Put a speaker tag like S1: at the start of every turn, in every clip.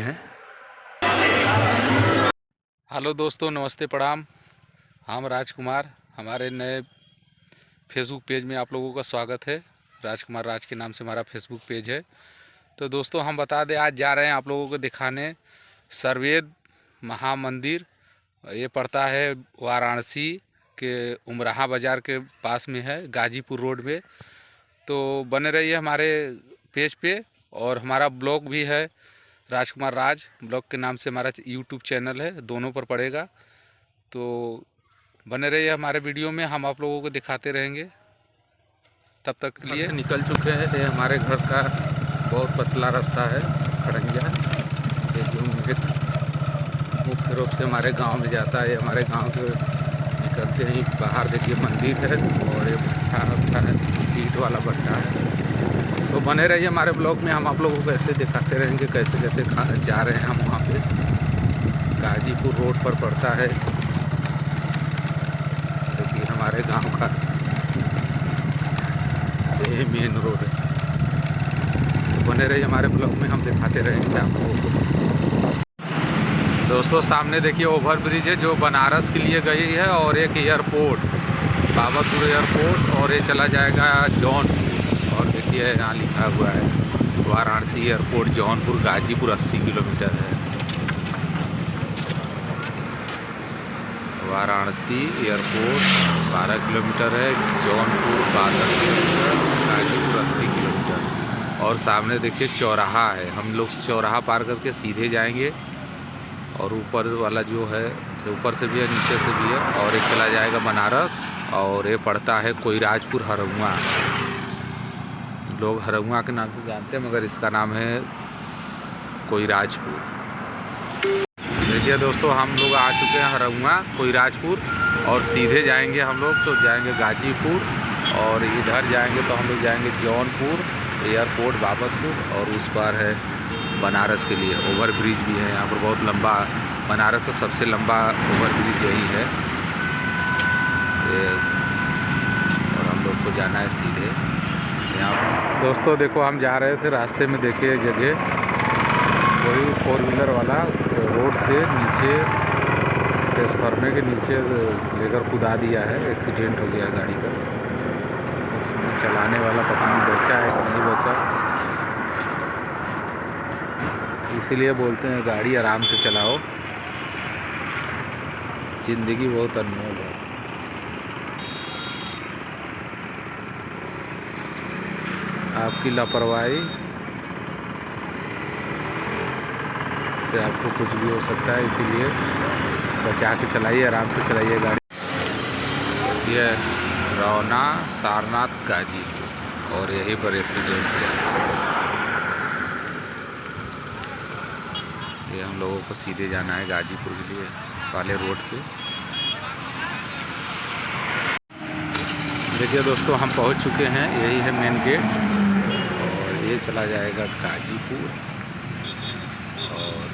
S1: हैं। हेलो दोस्तों, नमस्ते, प्रणाम। हम राजकुमार, हमारे नए फेसबुक पेज में आप लोगों का स्वागत है। राजकुमार राज के नाम से हमारा फेसबुक पेज है। तो दोस्तों, हम बता दें, आज जा रहे हैं आप लोगों को दिखाने सर्वेद महामंदिर। ये पड़ता है वाराणसी के उमराहा बाज़ार के पास में है, गाजीपुर रोड में। तो बने रहिए हमारे पेज पे, और हमारा ब्लॉग भी है, राजकुमार राज ब्लॉग के नाम से हमारा यूट्यूब चैनल है, दोनों पर पड़ेगा। तो बने रहिए हमारे वीडियो में, हम आप लोगों को दिखाते रहेंगे। तब तक के लिए निकल चुके हैं। ये हमारे घर का बहुत पतला रास्ता है, खड़ंजा, ये जो मुख्य रूप से हमारे गांव में जाता है। हमारे गांव के निकलते ही बाहर देखिए मंदिर है, और ये भट्टा होता है, ईंट वाला भट्टा है। तो बने रहिए हमारे ब्लॉग में, हम आप लोगों को ऐसे दिखाते रहेंगे कैसे कैसे जा रहे हैं हम वहाँ पे। गाजीपुर रोड पर पड़ता है, क्योंकि हमारे गांव का ये मेन रोड है। तो बने रहिए हमारे ब्लॉग में, हम दिखाते रहेंगे आप लोगों को। दोस्तों, सामने देखिए ओवर ब्रिज है जो बनारस के लिए गई है, और एक एयरपोर्ट, बाबतपुर एयरपोर्ट, और ये चला जाएगा जौनपुर। और देखिए यहाँ लिखा हुआ है वाराणसी एयरपोर्ट जौनपुर गाजीपुर 80 किलोमीटर है। वाराणसी एयरपोर्ट 12 किलोमीटर है, जौनपुर 62 किलोमीटर, गाजीपुर 80 किलोमीटर। और सामने देखिए चौराहा है, हम लोग चौराहा पार करके सीधे जाएंगे। और ऊपर वाला जो है, ऊपर से भी है, नीचे से भी है। और एक चला जाएगा बनारस, और ये पड़ता है कोईराजपुर हरहुआ। लोग हरहुआ के नाम से जानते हैं, मगर इसका नाम है कोईराजपुर। देखिए दोस्तों, हम लोग आ चुके हैं हरहुआ कोईराजपुर, और सीधे जाएंगे हम लोग तो जाएंगे गाजीपुर, और इधर जाएंगे तो हम लोग जाएंगे जौनपुर एयरपोर्ट बाबतपुर, और उस पार है बनारस के लिए। ओवर ब्रिज भी है यहाँ पर, बहुत लंबा, बनारस का सबसे लंबा ओवर ब्रिज यही है। और हम लोग को जाना है सीधे यहाँ। दोस्तों देखो, हम जा रहे थे, रास्ते में देखिए जगह, वही 4 व्हीलर वाला रोड से नीचे, ट्रांसफार्मर के नीचे लेकर कूदा दिया है। एक्सीडेंट हो गया गाड़ी का। उसमें चलाने वाला पता नहीं बचा है कि नहीं बचा, इसीलिए बोलते हैं गाड़ी आराम से चलाओ, ज़िंदगी बहुत अनमोल है। आपकी लापरवाही से आपको कुछ भी हो सकता है, इसीलिए बचा के चलाइए, आराम से चलाइए गाड़ी। ये रौना सारनाथ गाजीपुर, और यहीं पर एक्सीडेंट हुआ। ये हम लोगों को सीधे जाना है गाजीपुर के लिए वाले रोड पे। देखिए दोस्तों, हम पहुंच चुके हैं, यही है मेन गेट, और ये चला जाएगा गाजीपुर, और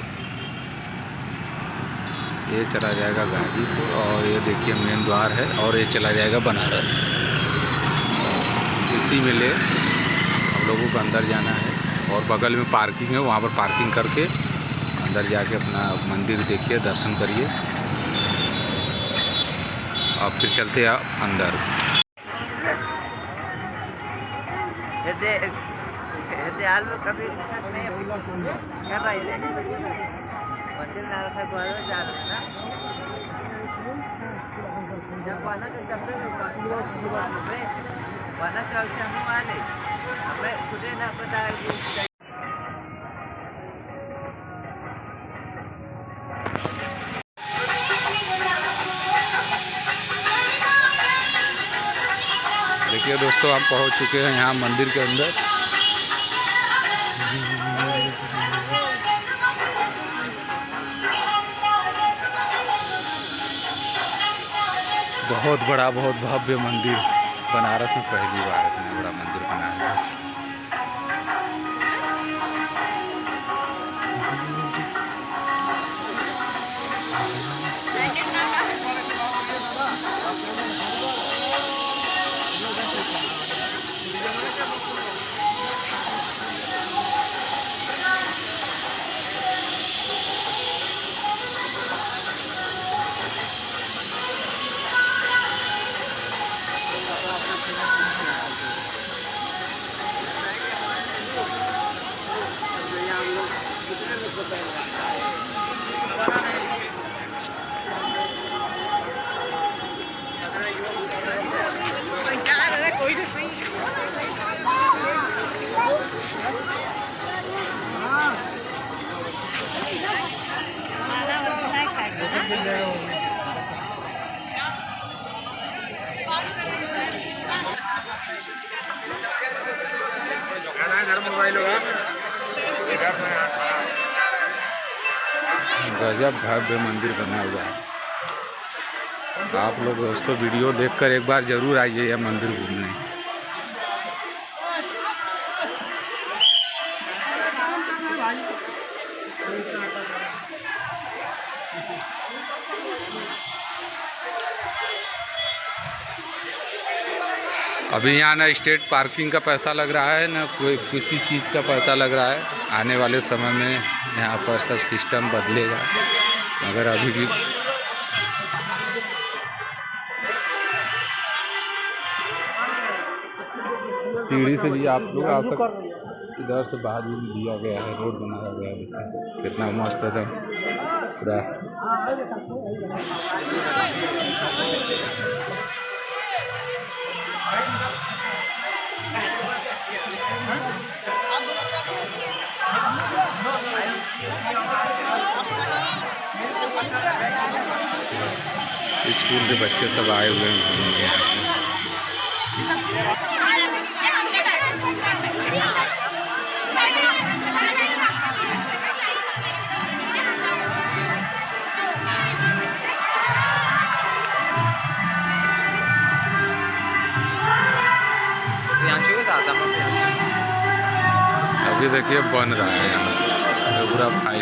S1: ये चला जाएगा गाजीपुर, और ये देखिए मेन द्वार है, और ये चला जाएगा बनारस। इसी में ले हम लोगों को अंदर जाना है, और बगल में पार्किंग है, वहाँ पर पार्किंग करके अंदर जाके अपना मंदिर देखिए, दर्शन करिए, और फिर चलते हैं अंदर।
S2: कभी मंदिर जा रहे ना, जब वाला तो जब वाला चल से हम आने, हमें खुद ना पता है।
S1: देखिए दोस्तों, हम पहुंच चुके हैं यहाँ मंदिर के अंदर। बहुत बड़ा, बहुत भव्य मंदिर, बनारस में पहली बार इतना बड़ा मंदिर बना है। गजब भव्य मंदिर बना हुआ है। आप लोग दोस्तों वीडियो देखकर एक बार जरूर आइए यह मंदिर घूमने। अभी यहाँ ना स्टेट पार्किंग का पैसा लग रहा है ना कोई किसी चीज़ का पैसा लग रहा है। आने वाले समय में यहाँ पर सब सिस्टम बदलेगा, मगर अभी भी सीढ़ी से भी आप लोग आ सकते। इधर से बाजू भी दिया गया है, रोड बनाया गया है, कितना मस्त है पूरा। स्कूल के बच्चे सब आए हुए हैं घूमने यहाँ पे। अभी देखिए बन रहा है यहाँ पूरा भाई।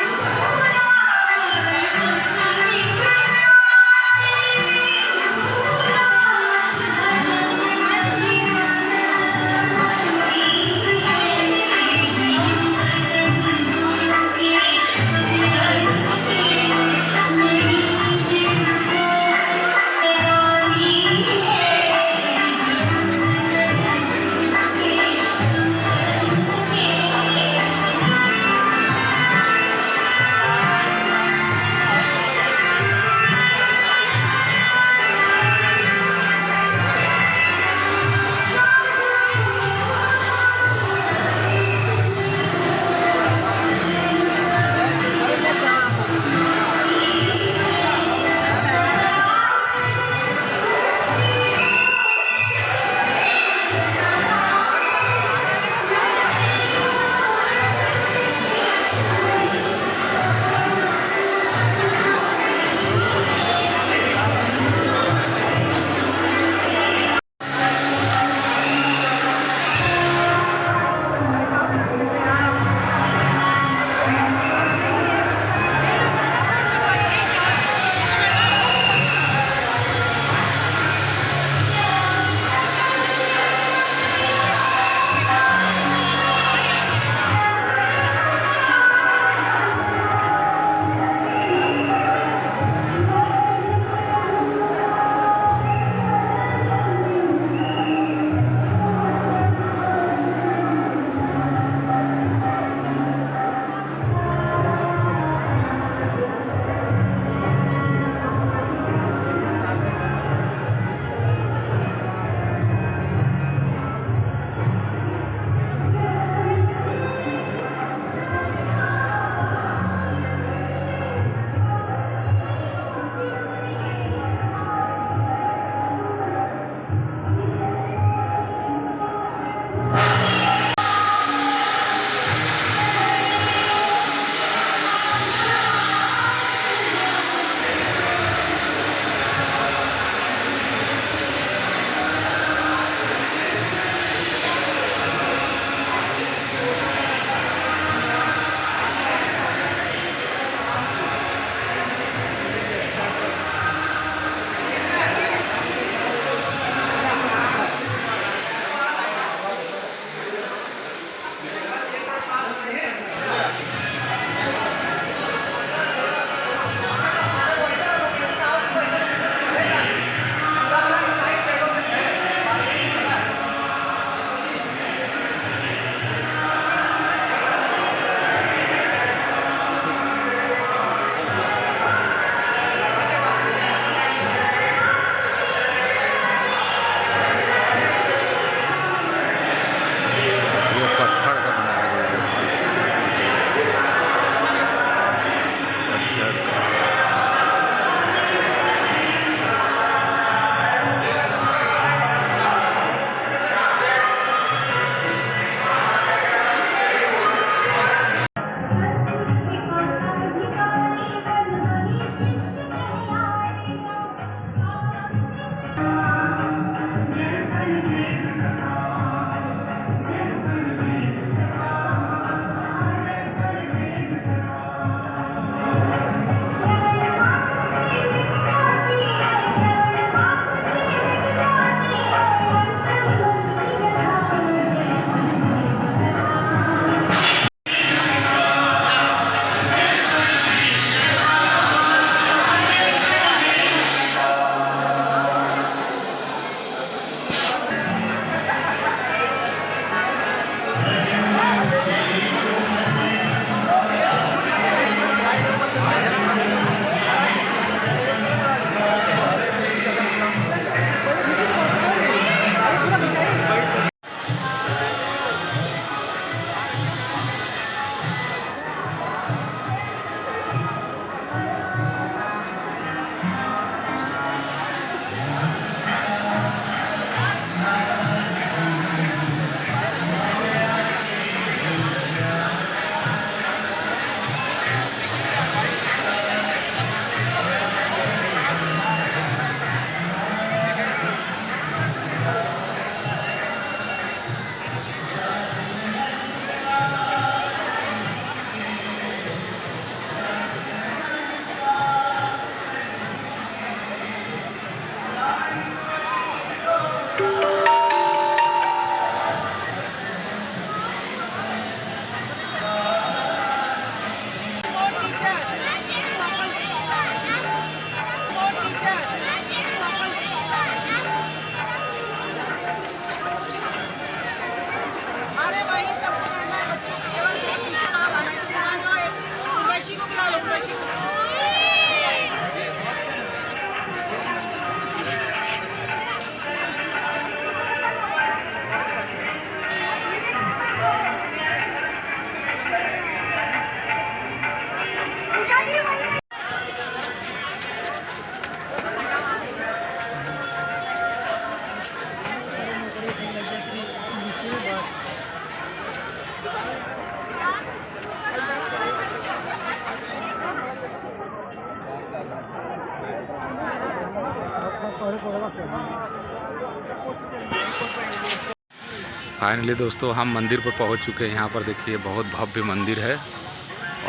S1: फाइनली दोस्तों हम मंदिर पर पहुंच चुके हैं। यहाँ पर देखिए बहुत भव्य मंदिर है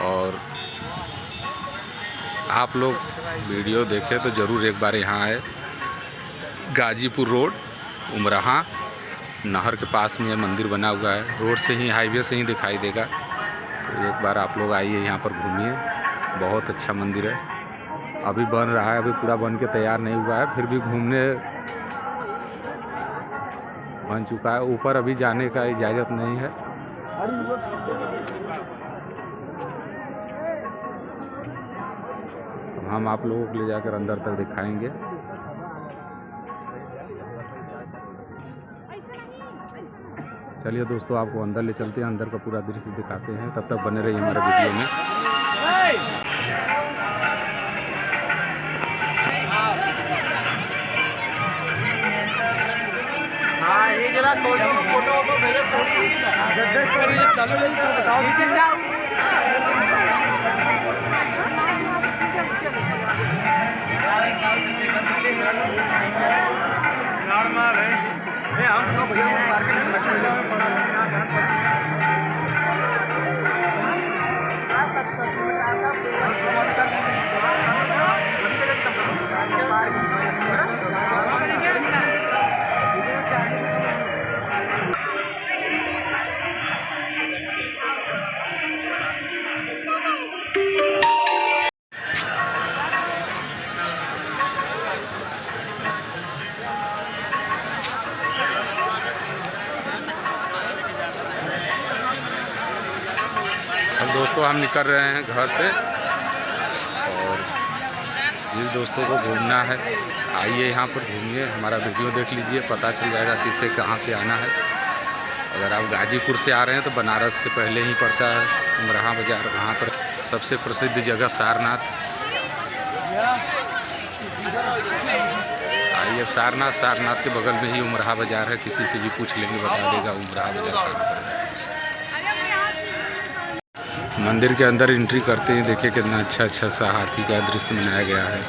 S1: और आप लोग वीडियो देखें तो ज़रूर एक बार यहाँ आए। गाजीपुर रोड उमराहा नहर के पास में ये मंदिर बना हुआ है। रोड से ही हाईवे से ही दिखाई देगा। तो एक बार आप लोग आइए यहाँ पर घूमिए। बहुत अच्छा मंदिर है। अभी बन रहा है, अभी पूरा बन के तैयार नहीं हुआ है, फिर भी घूमने बन चुका है। ऊपर अभी जाने का इजाज़त नहीं है। हम आप लोगों को ले जाकर अंदर तक दिखाएंगे। चलिए दोस्तों आपको अंदर ले चलते हैं, अंदर का पूरा दृश्य दिखाते हैं। तब तक बने रहिए हमारे वीडियो में।
S2: हाँ ये जरा फोटो भेजो थोड़ी चलो बताओ नीचे से आओ।
S1: अब दोस्तों हम निकल रहे हैं घर से और जिस दोस्तों को घूमना है आइए यहाँ पर घूमिए। हमारा वीडियो देख लीजिए, पता चल जाएगा कि इसे कहाँ से आना है। अगर आप गाजीपुर से आ रहे हैं तो बनारस के पहले ही पड़ता है उमराहा बाज़ार। वहाँ पर सबसे प्रसिद्ध जगह सारनाथ। आइए सारनाथ के बगल में ही उमराहा बाज़ार है। किसी से भी पूछ लेंगे बता देगा उमराहा बाज़ार कहाँ पर है। मंदिर के अंदर एंट्री करते ही देखिए कितना अच्छा सा हाथी का दृश्य बनाया गया है।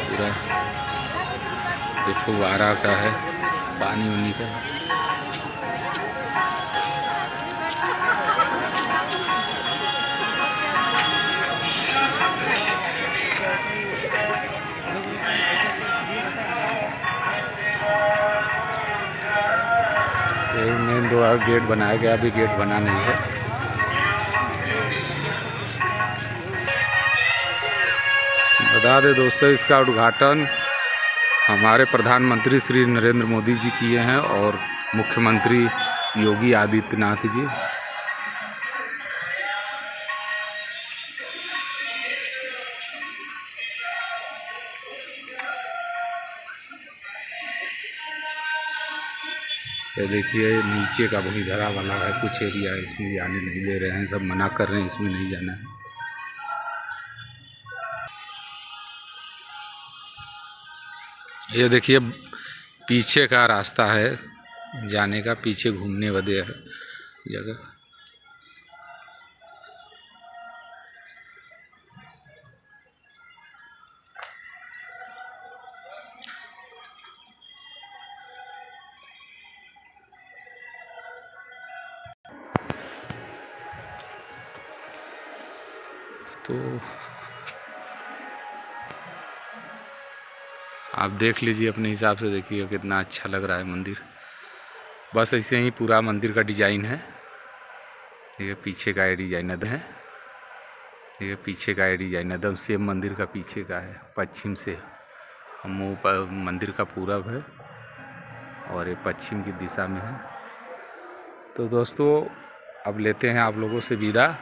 S1: पूरा देखो फुव्वारा का है, पानी उनी का। ये मेन द्वार गेट बनाया गया, अभी गेट बना नहीं है। बता दें दोस्तों इसका उद्घाटन हमारे प्रधानमंत्री श्री नरेंद्र मोदी जी किए हैं और मुख्यमंत्री योगी आदित्यनाथ जी। ये देखिए नीचे का वही धरा वाला है, कुछ एरिया इसमें जाने नहीं दे रहे हैं, सब मना कर रहे हैं इसमें नहीं जाना है। ये देखिए पीछे का रास्ता है जाने का, पीछे घूमने वाले है जगह। तो आप देख लीजिए अपने हिसाब से, देखिए कितना अच्छा लग रहा है मंदिर। बस ऐसे ही पूरा मंदिर का डिज़ाइन है। ये पीछे का ये डिज़ाइन है, ये पीछे का ये डिज़ाइन एकदम सेम मंदिर का पीछे का है। पश्चिम से हम मंदिर का पूरब है और ये पश्चिम की दिशा में है। तो दोस्तों अब लेते हैं आप लोगों से विदा।